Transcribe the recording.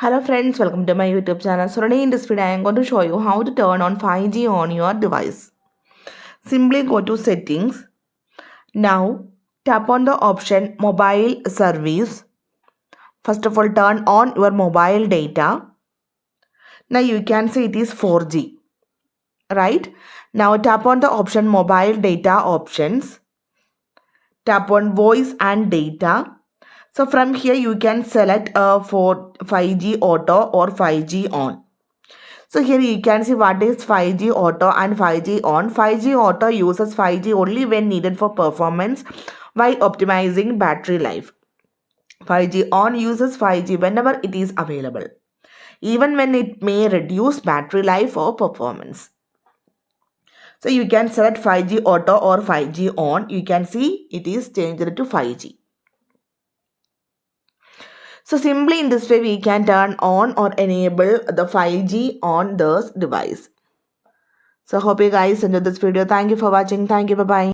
Hello friends, welcome to my YouTube channel. So today in this video I am going to show you how to turn on 5G on your device. Simply go to settings. Now tap on the option mobile service. First of all, turn on your mobile data. Now you can see it is 4G, right? Now tap on the option mobile data options. Tap on voice and data. So from here you can select for 5G auto or 5G on. So here you can see what is 5G auto and 5G on. 5G auto uses 5G only when needed for performance while optimizing battery life. 5G on uses 5G whenever it is available, even when it may reduce battery life or performance. So you can select 5G auto or 5G on. You can see it is changed to 5G. So simply in this way we can turn on or enable the 5G on this device. So hope you guys enjoyed this video. Thank you for watching. Thank you. Bye-bye.